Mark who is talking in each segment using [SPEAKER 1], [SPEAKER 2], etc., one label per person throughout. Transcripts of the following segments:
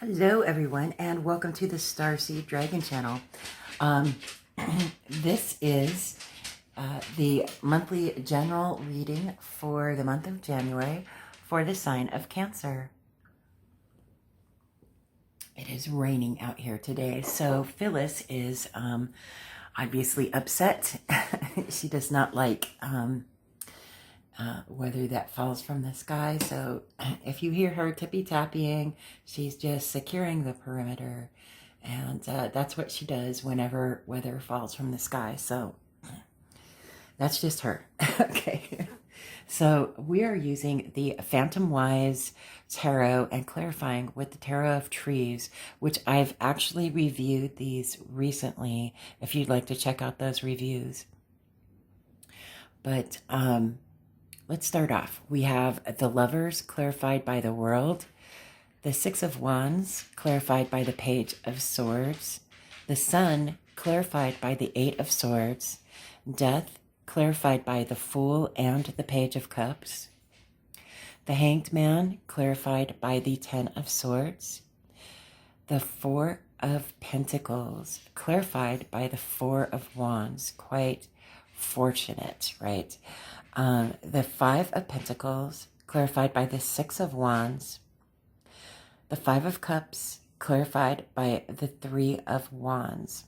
[SPEAKER 1] Hello everyone and welcome to the Starseed Dragon channel. This is the monthly general reading for the month of January for the sign of Cancer. It is raining out here today, so Phyllis is obviously upset. She does not like weather that falls from the sky. So if you hear her tippy-tapping, she's just securing the perimeter. And that's what she does whenever weather falls from the sky. So that's just her. Okay. So we are using the Phantom Wise Tarot and clarifying with the Tarot of Trees, which I've actually reviewed these recently, if you'd like to check out those reviews. But let's start off. We have the Lovers clarified by the World, the Six of Wands clarified by the Page of Swords, the Sun clarified by the Eight of Swords, Death clarified by the Fool and the Page of Cups, the Hanged Man clarified by the Ten of Swords, the Four of Pentacles clarified by the Four of Wands. Quite fortunate, right? The Five of Pentacles clarified by the Six of Wands, the Five of Cups clarified by the Three of Wands.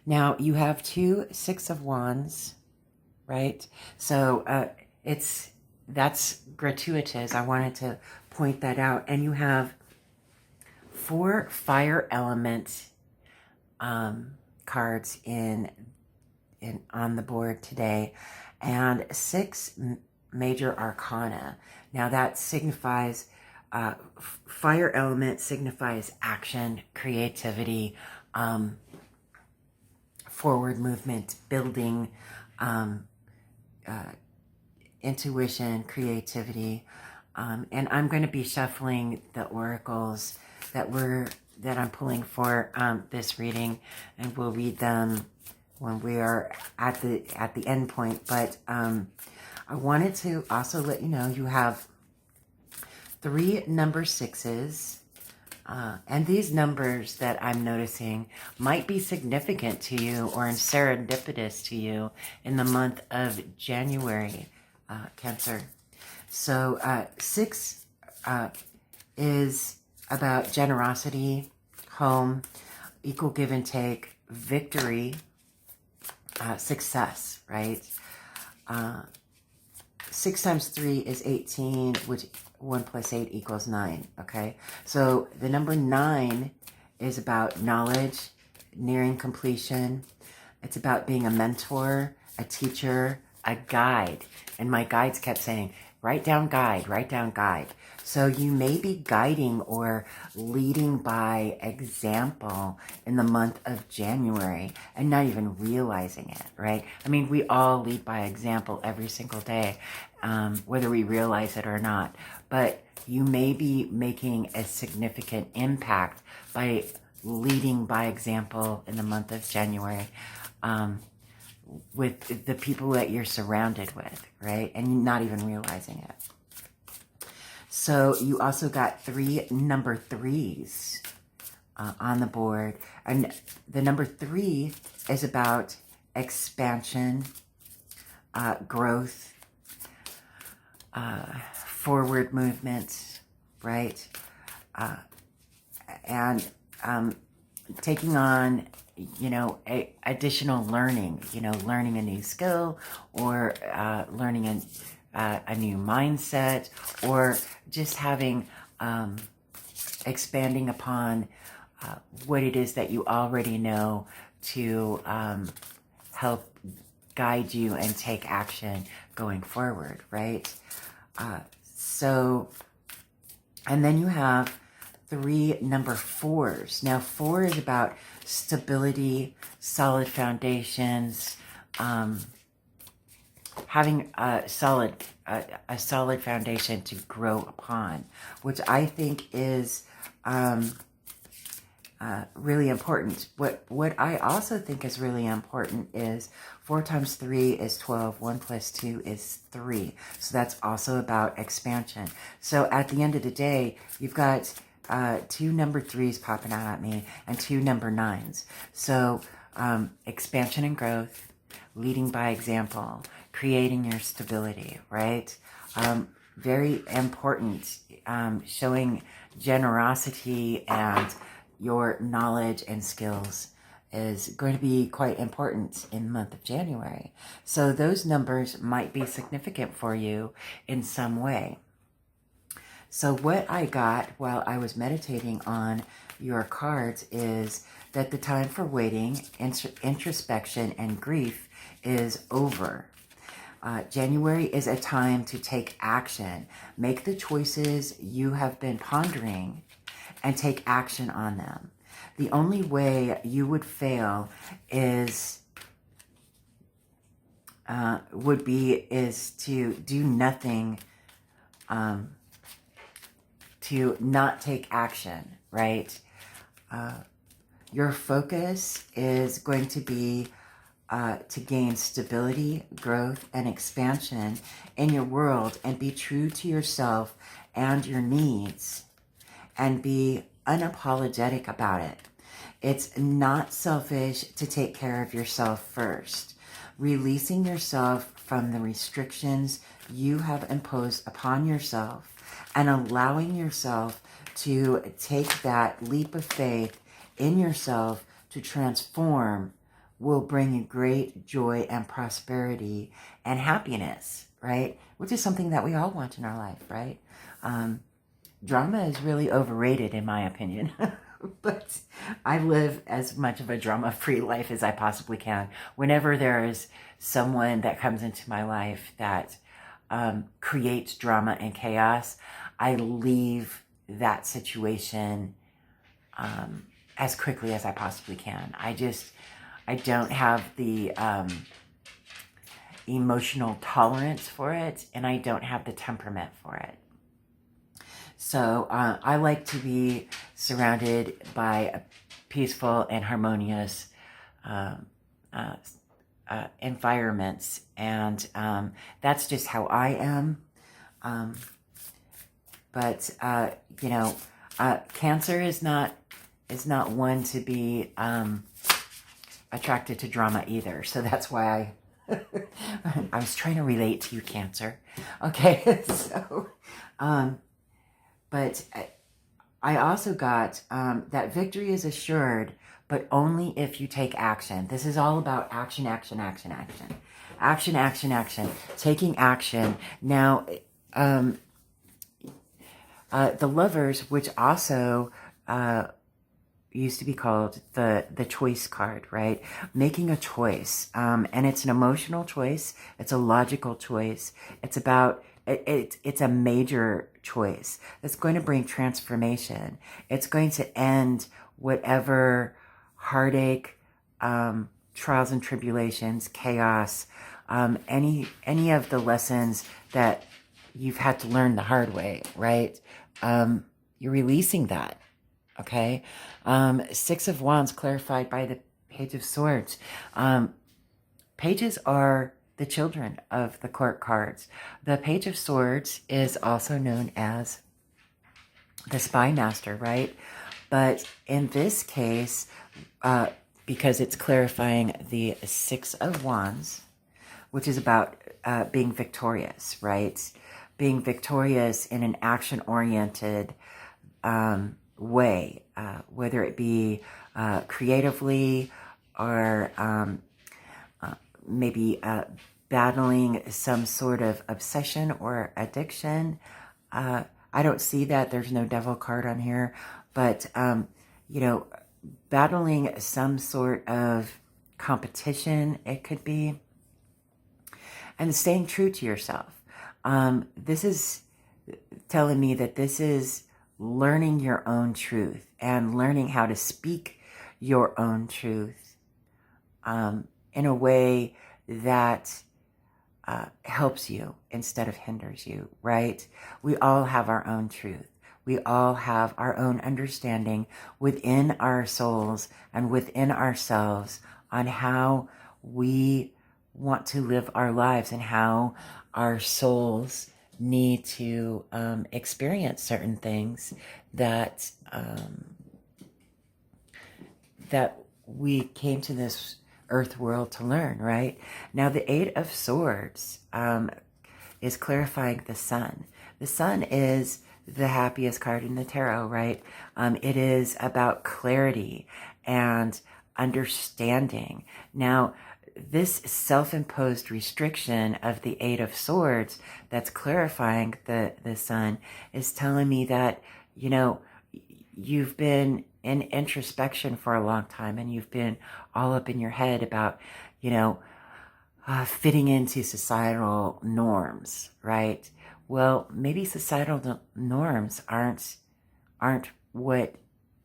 [SPEAKER 1] Now you have two Six of Wands, right? So that's gratuitous. I wanted to point that out. And you have four fire element cards on the board today, and six major arcana. Now that signifies fire element signifies action, creativity, forward movement, building, intuition, creativity. And I'm going to be shuffling the oracles that I'm pulling for this reading, and we'll read them when we are at the end point. But I wanted to also let you know you have three number sixes, and these numbers that I'm noticing might be significant to you or serendipitous to you in the month of January, Cancer. So 6 is about generosity, home, equal give and take, victory, success, right? 6 times 3 is 18, which 1 plus 8 equals 9, okay? So the number 9 is about knowledge, nearing completion. It's about being a mentor, a teacher, a guide. And my guides kept saying, write down guide, write down guide. So you may be guiding or leading by example in the month of January and not even realizing it, right? I mean, we all lead by example every single day, whether we realize it or not. But you may be making a significant impact by leading by example in the month of January with the people that you're surrounded with, right? And not even realizing it. So you also got three number threes on the board. And the number 3 is about expansion, growth, forward movement, right? And taking on, additional learning, learning a new skill, or learning a new mindset, or just having, expanding upon what it is that you already know to help guide you and take action going forward, right? And then you have 3 number 4s. Now 4 is about stability, solid foundations, having a solid foundation to grow upon, which I think is really important. What I also think is really important is 4 times 3 is 12. 1 plus 2 is 3. So that's also about expansion. So at the end of the day, you've got two number 3s popping out at me and two number 9s. So expansion and growth, leading by example, creating your stability, right? Very important, showing generosity and your knowledge and skills is going to be quite important in the month of January. So those numbers might be significant for you in some way. So what I got while I was meditating on your cards is that the time for waiting, introspection, and grief is over. January is a time to take action. Make the choices you have been pondering and take action on them. The only way you would fail is to do nothing, to not take action, right? Your focus is going to be to gain stability, growth, and expansion in your world, and be true to yourself and your needs, and be unapologetic about it. It's not selfish to take care of yourself first. Releasing yourself from the restrictions you have imposed upon yourself and allowing yourself to take that leap of faith in yourself to transform will bring you great joy and prosperity and happiness, right? Which is something that we all want in our life, right? Drama is really overrated in my opinion, but I live as much of a drama-free life as I possibly can. Whenever there is someone that comes into my life that creates drama and chaos, I leave that situation as quickly as I possibly can. I don't have the emotional tolerance for it, and I don't have the temperament for it. So I like to be surrounded by peaceful and harmonious environments, and that's just how I am. But you know, Cancer is not one to be attracted to drama either. So that's why I was trying to relate to you, Cancer. Okay, so but I also got that victory is assured, but only if you take action. This is all about action, action, action, action. Action, action, action. Taking action. Now, the Lovers, which also used to be called the choice card, right? Making a choice. And it's an emotional choice. It's a logical choice. It's about... It's a major choice that's going to bring transformation. It's going to end whatever heartache, trials and tribulations, chaos, any of the lessons that you've had to learn the hard way, right? You're releasing that, okay? Six of Wands clarified by the Page of Swords. Pages are the children of the court cards. The Page of Swords is also known as the Spy Master, right? But in this case, because it's clarifying the Six of Wands, which is about being victorious, right? Being victorious in an action-oriented way, whether it be creatively or maybe battling some sort of obsession or addiction. I don't see that. There's no devil card on here. But, you know, battling some sort of competition, it could be. And staying true to yourself. This is telling me that this is learning your own truth and learning how to speak your own truth in a way that helps you instead of hinders you, right? We all have our own truth. We all have our own understanding within our souls and within ourselves on how we want to live our lives and how our souls need to experience certain things that that we came to this earth world to learn, right? Now, the Eight of Swords is clarifying the sun. The sun is the happiest card in the tarot, right? It is about clarity and understanding. Now, this self-imposed restriction of the Eight of Swords that's clarifying the sun is telling me that, you know, you've been in introspection for a long time, and you've been all up in your head about, you know, fitting into societal norms, right? Well, maybe societal norms aren't what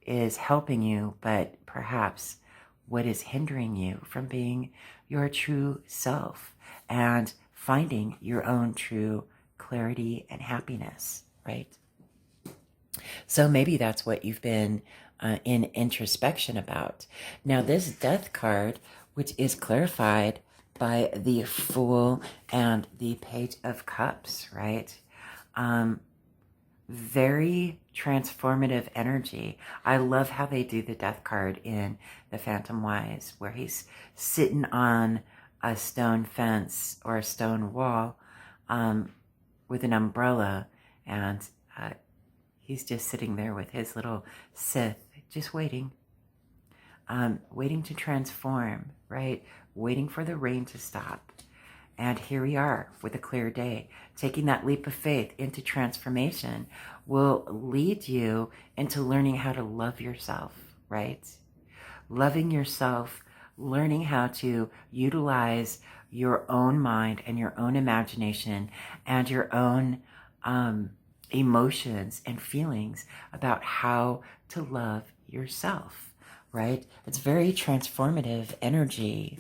[SPEAKER 1] is helping you, but perhaps what is hindering you from being your true self and finding your own true clarity and happiness, right? So maybe that's what you've been in introspection about. Now, this Death card, which is clarified by the Fool and the Page of Cups, right? Very transformative energy. I love how they do the Death card in the Phantom Wise, where he's sitting on a stone fence or a stone wall with an umbrella, and he's just sitting there with his little Sith, just waiting. Waiting to transform, right? Waiting for the rain to stop. And here we are with a clear day. Taking that leap of faith into transformation will lead you into learning how to love yourself, right? Loving yourself, learning how to utilize your own mind and your own imagination and your own emotions and feelings about how to love yourself, right? It's very transformative energy.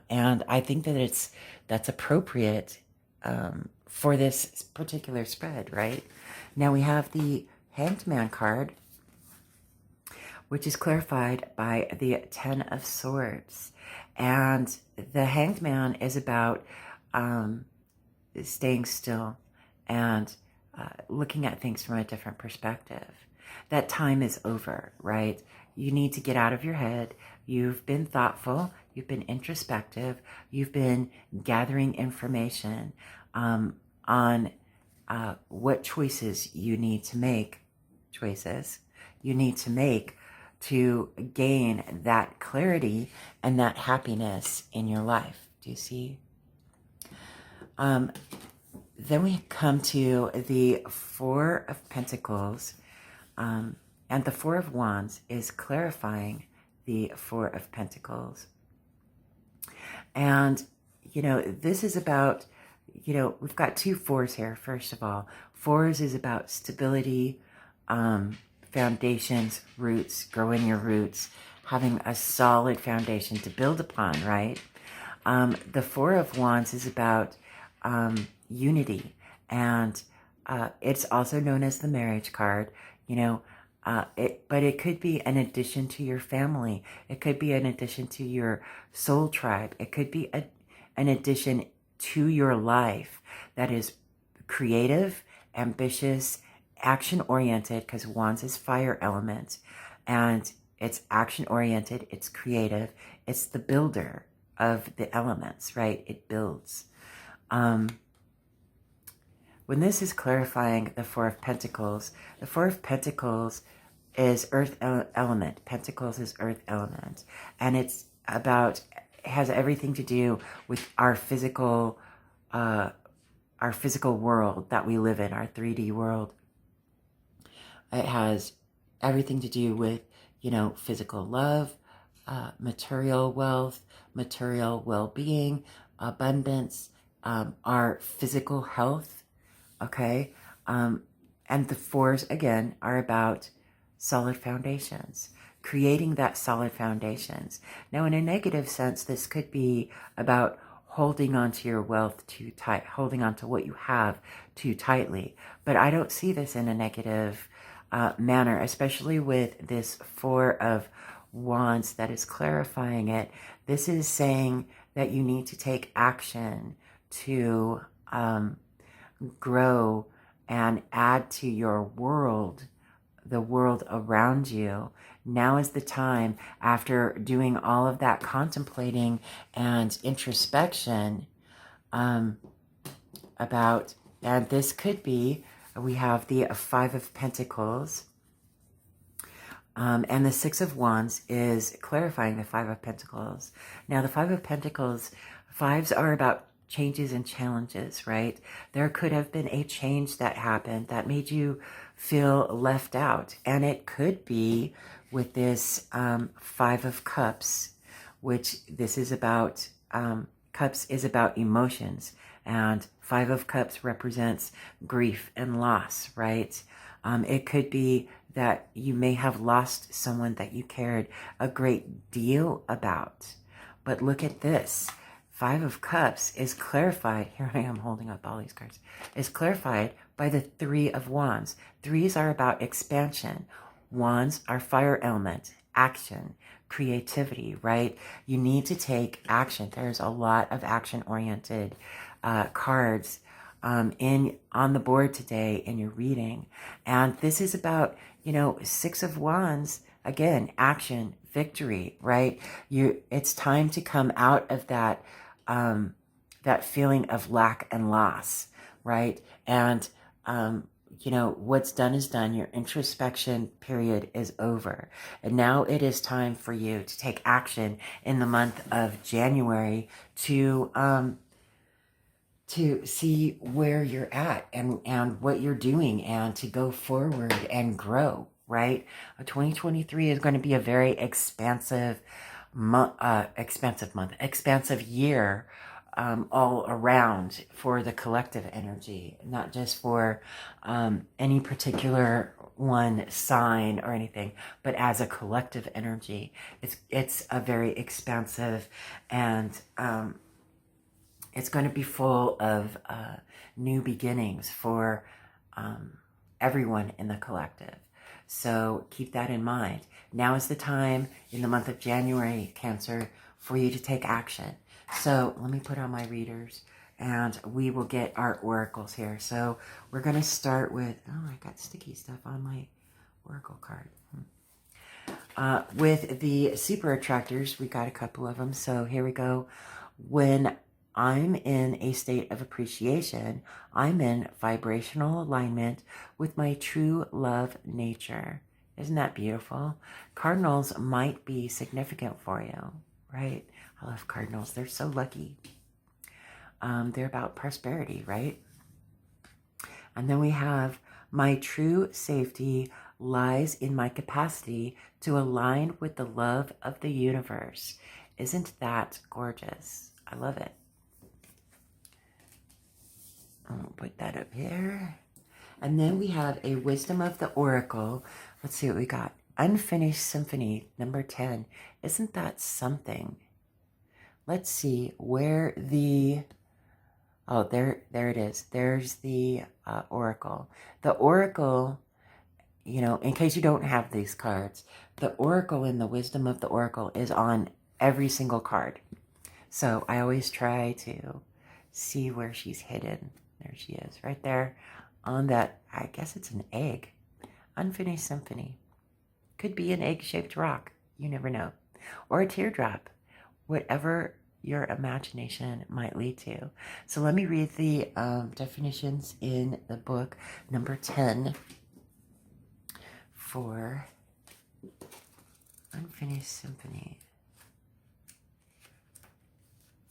[SPEAKER 1] And I think that that's appropriate for this particular spread, right? Now we have the Hanged Man card, which is clarified by the Ten of Swords. And the Hanged Man is about staying still and looking at things from a different perspective. That time is over, right? You need to get out of your head. You've been thoughtful. You've been introspective. You've been gathering information on what choices you need to make. You need to make to gain that clarity and that happiness in your life. Do you see? Then we come to the Four of Pentacles, and the Four of Wands is clarifying the Four of Pentacles. And, you know, this is about, you know, we've got two fours here, first of all. Fours is about stability, foundations, roots, growing your roots, having a solid foundation to build upon, right? The Four of Wands is about unity, and it's also known as the marriage card, you know, but it could be an addition to your family. It could be an addition to your soul tribe. It could be an addition to your life that is creative, ambitious, action-oriented, because Wands is fire element, and it's action-oriented, it's creative, it's the builder of the elements, right? It builds. When this is clarifying the Four of Pentacles, the Four of Pentacles is earth element. Pentacles is earth element. And it's about, it has everything to do with our physical world that we live in, our 3D world. It has everything to do with, you know, physical love, material wealth, material well-being, abundance, our physical health, okay? And the fours, again, are about solid foundations, creating that solid foundations. Now, in a negative sense, this could be about holding on to your wealth too tight, holding on to what you have too tightly. But I don't see this in a negative manner, especially with this Four of Wands that is clarifying it. This is saying that you need to take action to grow and add to your world, the world around you. Now is the time, after doing all of that contemplating and introspection, about, and this could be, we have the Five of Pentacles, and the Six of Wands is clarifying the Five of Pentacles. Now, the Five of Pentacles, fives are about changes and challenges, right? There could have been a change that happened that made you feel left out. And it could be with this Five of Cups, which this is about, Cups is about emotions. And Five of Cups represents grief and loss, right? It could be that you may have lost someone that you cared a great deal about. But look at this. Five of Cups is clarified. Here I am holding up all these cards. Is clarified by the Three of Wands. Threes are about expansion. Wands are fire element, action, creativity, right? You need to take action. There's a lot of action-oriented cards on the board today in your reading. And this is about, Six of Wands, again, action, victory, right? It's time to come out of that, that feeling of lack and loss, right? And, what's done is done. Your introspection period is over. And now it is time for you to take action in the month of January to see where you're at and what you're doing, and to go forward and grow, right? 2023 is going to be a very expansive year all around for the collective energy, not just for any particular one sign or anything, but as a collective energy. It's a very expansive, and it's going to be full of new beginnings for everyone in the collective. So keep that in mind. Now is the time in the month of January, Cancer, for you to take action. So let me put on my readers, and we will get our oracles here. So we're going to start with, oh, I got sticky stuff on my oracle card. With the super attractors, we got a couple of them. So here we go. When I'm in a state of appreciation, I'm in vibrational alignment with my true love nature. Isn't that beautiful? Cardinals might be significant for you, right? I love cardinals. They're so lucky. They're about prosperity, right? And then we have, my true safety lies in my capacity to align with the love of the universe. Isn't that gorgeous? I love it. I'll put that up here. And then we have a wisdom of the oracle. Let's see what we got. Unfinished symphony, number 10. Isn't that something? Let's see where the, oh, there it is. There's the oracle. The oracle, in case you don't have these cards, the oracle in the wisdom of the oracle is on every single card. So I always try to see where she's hidden. There she is, right there on that, I guess it's an egg. Unfinished symphony. Could be an egg-shaped rock. You never know. Or a teardrop. Whatever your imagination might lead to. So let me read the definitions in the book, number 10, for Unfinished Symphony.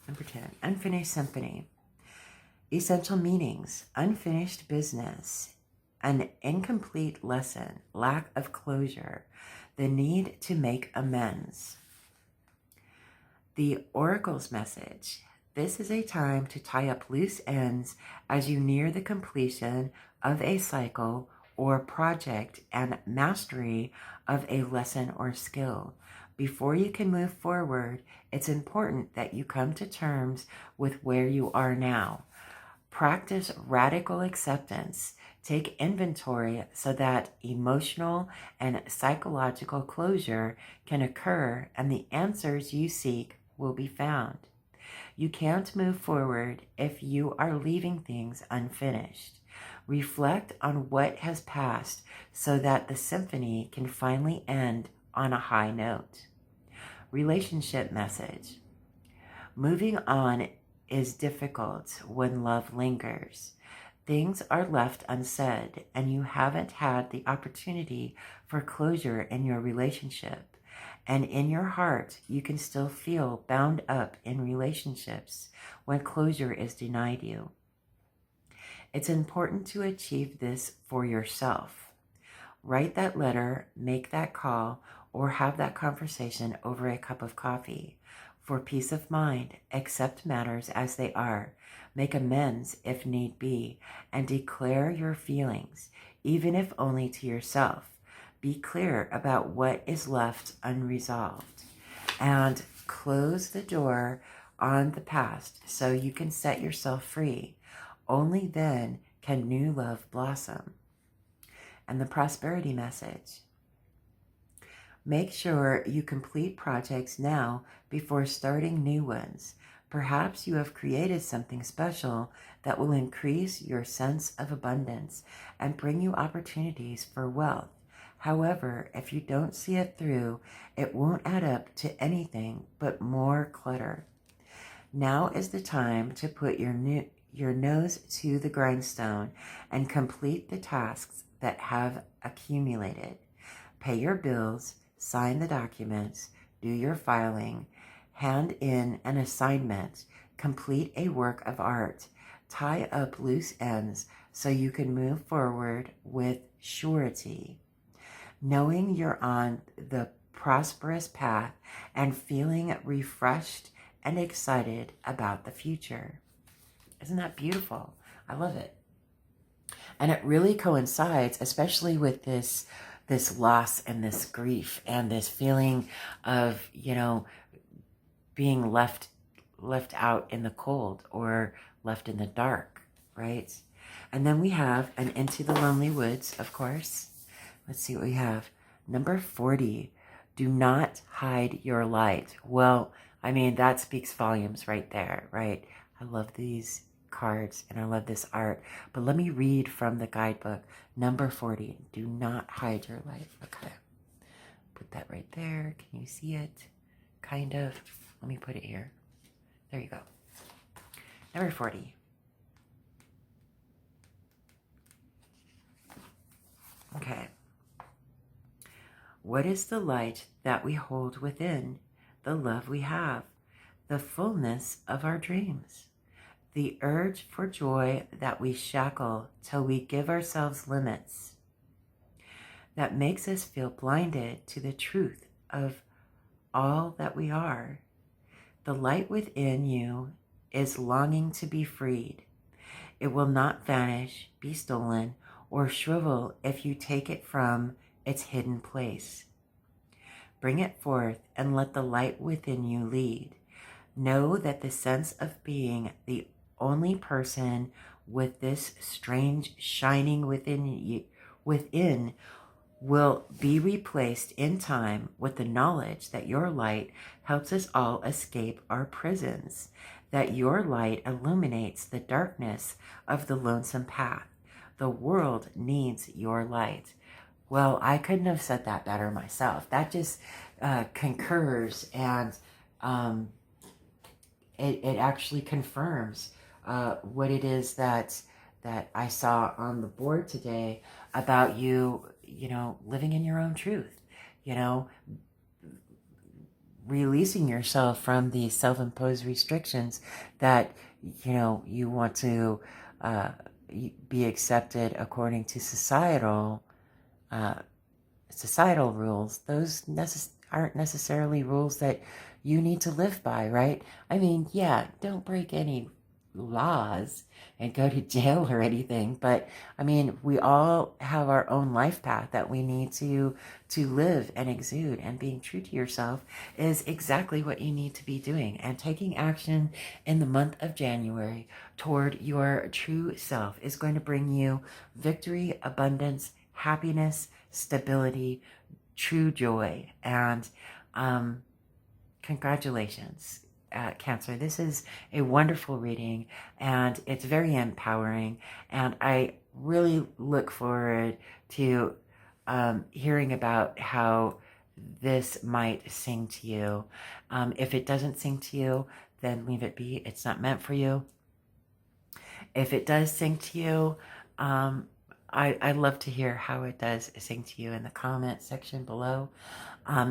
[SPEAKER 1] Number 10, Unfinished Symphony. Essential meanings: unfinished business, an incomplete lesson, lack of closure, the need to make amends. The oracle's message: this is a time to tie up loose ends as you near the completion of a cycle or project and mastery of a lesson or skill. Before you can move forward, it's important that you come to terms with where you are now. Practice radical acceptance. Take inventory so that emotional and psychological closure can occur and the answers you seek will be found. You can't move forward if you are leaving things unfinished. Reflect on what has passed so that the symphony can finally end on a high note. Relationship message. Moving on is difficult when love lingers. Things are left unsaid, and you haven't had the opportunity for closure in your relationship. And in your heart, you can still feel bound up in relationships when closure is denied you. It's important to achieve this for yourself. Write that letter, make that call, or have that conversation over a cup of coffee. For peace of mind, accept matters as they are, make amends if need be, and declare your feelings, even if only to yourself. Be clear about what is left unresolved, and close the door on the past so you can set yourself free. Only then can new love blossom. And the prosperity message. Make sure you complete projects now before starting new ones. Perhaps you have created something special that will increase your sense of abundance and bring you opportunities for wealth. However, if you don't see it through, it won't add up to anything but more clutter. Now is the time to put your nose to the grindstone and complete the tasks that have accumulated. Pay your bills, sign the documents, do your filing, hand in an assignment, complete a work of art, tie up loose ends so you can move forward with surety, knowing you're on the prosperous path and feeling refreshed and excited about the future. Isn't that beautiful? I love it. And it really coincides, especially with this loss and this grief and this feeling of, being left out in the cold or left in the dark, right? And then we have an Into the Lonely Woods, of course. Let's see what we have. Number 40, do not hide your light. Well, I mean, that speaks volumes right there, right? I love these cards and I love this art. But let me read from the guidebook. Number 40, do not hide your light. Okay. Put that right there. Can you see it? Kind of. Let me put it here. There you go. Number 40. Okay. What is the light that we hold within? The love we have, the fullness of our dreams, the urge for joy that we shackle till we give ourselves limits, that makes us feel blinded to the truth of all that we are. The light within you is longing to be freed. It will not vanish, be stolen, or shrivel if you take it from its hidden place. Bring it forth and let the light within you lead. Know that the sense of being the only person with this strange shining within will be replaced in time with the knowledge that your light helps us all escape our prisons, that your light illuminates the darkness of the lonesome path. The world needs your light. Well, I couldn't have said that better myself. That just concurs, and it actually confirms what it is that I saw on the board today about you, living in your own truth, releasing yourself from the self-imposed restrictions that, you want to be accepted according to societal rules. Those aren't necessarily rules that you need to live by, right? I mean, yeah, don't break any laws and go to jail or anything, but I mean, we all have our own life path that we need to live and exude, and being true to yourself is exactly what you need to be doing, and taking action in the month of January toward your true self is going to bring you victory, abundance, happiness, stability, true joy, and congratulations. Cancer. This is a wonderful reading, and it's very empowering, and I really look forward to hearing about how this might sing to you. If it doesn't sing to you, then leave it be. It's not meant for you. If it does sing to you, I love to hear how it does sing to you in the comment section below.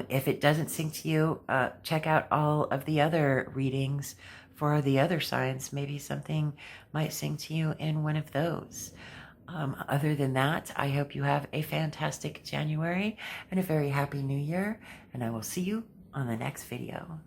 [SPEAKER 1] If it doesn't sing to you, check out all of the other readings for the other signs. Maybe something might sing to you in one of those. Other than that, I hope you have a fantastic January and a very happy new year, and I will see you on the next video.